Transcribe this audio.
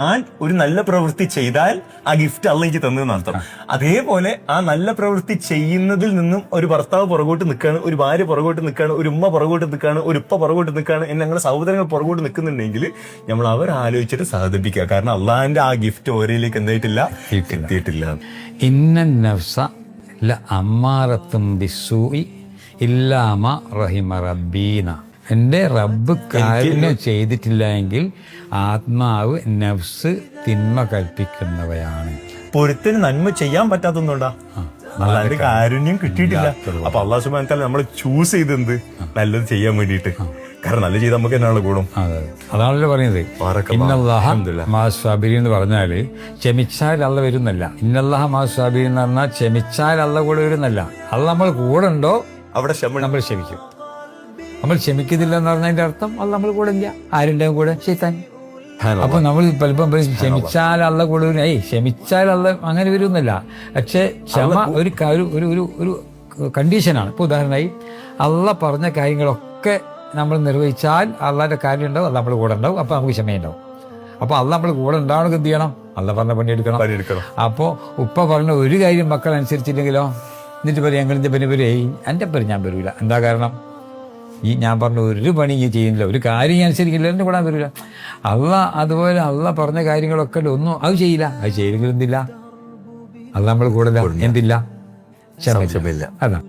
ഞാൻ ഒരു നല്ല പ്രവൃത്തി ചെയ്താൽ ആ ഗിഫ്റ്റ് അള്ള എനിക്ക് തന്നതെന്ന് അർത്ഥം. അതേപോലെ ആ നല്ല പ്രവൃത്തി ചെയ്യുന്നതിൽ നിന്നും ഒരു ഭർത്താവ് പുറകോട്ട് നിൽക്കുകയാണ്, ഒരു ഭാര്യ പുറകോട്ട് നിൽക്കുകയാണ്, ഒരു ഉമ്മ പുറകോട്ട് നിൽക്കുകയാണ്, ഒരു ഉപ്പ പുറകോട്ട് നിൽക്കുകയാണ്, ഞങ്ങളുടെ സഹോദരങ്ങൾ പുറകോട്ട് നിൽക്കുന്നുണ്ടെങ്കിൽ നമ്മൾ അവരാലോചിച്ചിട്ട് സഹതപിക്കുക. കാരണം അള്ളാഹിന്റെ ആ ഗിഫ്റ്റ് ഓരോയിലേക്ക് എന്തായിട്ടില്ല, എത്തിയിട്ടില്ല. ഇന്നൻ നഫ്സ ലഅമ്മാറത്തും ബിസ്സൂഇ ഇല്ലാമ റഹിമ റബ്ബീന. എൻ്റെ റബ്ബ് കാരുണ്യം ചെയ്തിട്ടില്ല എങ്കിൽ ആത്മാവ് നഫ്സ് തിന്മ കൽപ്പിക്കുന്നവയാണ്. പൊരുത്തിന് നന്മ ചെയ്യാൻ പറ്റാത്തൊന്നുണ്ടാ, അല്ലാണ്ട് കാരുണ്യം കിട്ടിയിട്ടില്ല. അപ്പൊ അള്ളാഹു സുബ്ഹാനഹു വ തആല നമ്മളെ ചൂസ് ചെയ്തെന്ത് നല്ലത് ചെയ്യാൻ വേണ്ടിയിട്ട്. കാരണം നല്ല ചെയ്ത് നമുക്ക് എന്നാണ് ഗുണം. അതാണല്ലോ പറയുന്നത്. ഇന്നല്ലാഹ മാ സ്വാബിരി എന്ന് പറഞ്ഞാൽ ക്ഷമിച്ചാൽ അള്ള വരുന്നല്ല. ഇന്നല്ലാഹ മാ സ്വാബിരി എന്ന് പറഞ്ഞാൽ ക്ഷമിച്ചാൽ അള്ള കൂടെ വരുന്നല്ല. അള്ള നമ്മൾ കൂടെ ഉണ്ടോ അവിടെ നമ്മൾ ക്ഷമിക്കും. നമ്മൾ ക്ഷമിക്കുന്നില്ല എന്ന് പറഞ്ഞതിന്റെ അർത്ഥം അള്ള നമ്മൾ കൂടെ ഇല്ല. ആരുടെയും കൂടെ ശൈത്താൻ. അപ്പൊ നമ്മൾ പലപ്പം ക്ഷമിച്ചാൽ അള്ള കൂടെ വരും. ക്ഷമിച്ചാൽ അള്ള അങ്ങനെ വരുന്നില്ല. പക്ഷെ ക്ഷമ ഒരു ഒരു കണ്ടീഷനാണ്. ഇപ്പൊ ഉദാഹരണമായി അള്ള പറഞ്ഞ കാര്യങ്ങളൊക്കെ നമ്മൾ നിർവഹിച്ചാൽ അള്ളാന്റെ കാര്യം ഉണ്ടാവും, അത് നമ്മൾ കൂടെ ഉണ്ടാവും. അപ്പൊ നമുക്ക് ക്ഷമയുണ്ടാവും. അപ്പൊ അള്ള നമ്മൾ കൂടെ ഉണ്ടാവണമെങ്കിൽ എന്ത് ചെയ്യണം? അള്ള പറഞ്ഞ പണിയെടുക്കണം. അപ്പോ ഉപ്പ പറഞ്ഞ ഒരു കാര്യം മക്കൾ അനുസരിച്ചില്ലെങ്കിലോ, എന്നിട്ട് പറയും ഞങ്ങളിന്റെ പിന്നെ വരും, എൻ്റെ പേര് ഞാൻ വരില്ല. എന്താ കാരണം? ഞാൻ പറഞ്ഞ ഒരു പണി ഈ ചെയ്യുന്നില്ല, ഒരു കാര്യം ഞാൻ അനുസരിക്കില്ല, എന്നെ കൂടാൻ വരില്ല. അള്ള അതുപോലെ അള്ള പറഞ്ഞ കാര്യങ്ങളൊക്കെ ഒന്നും അത് ചെയ്യില്ല. അത് ചെയ്യില്ലെങ്കിൽ എന്തില്ല? അള്ള നമ്മൾ കൂടെ എന്തില്ല? ക്ഷമയില്ല. അതാ.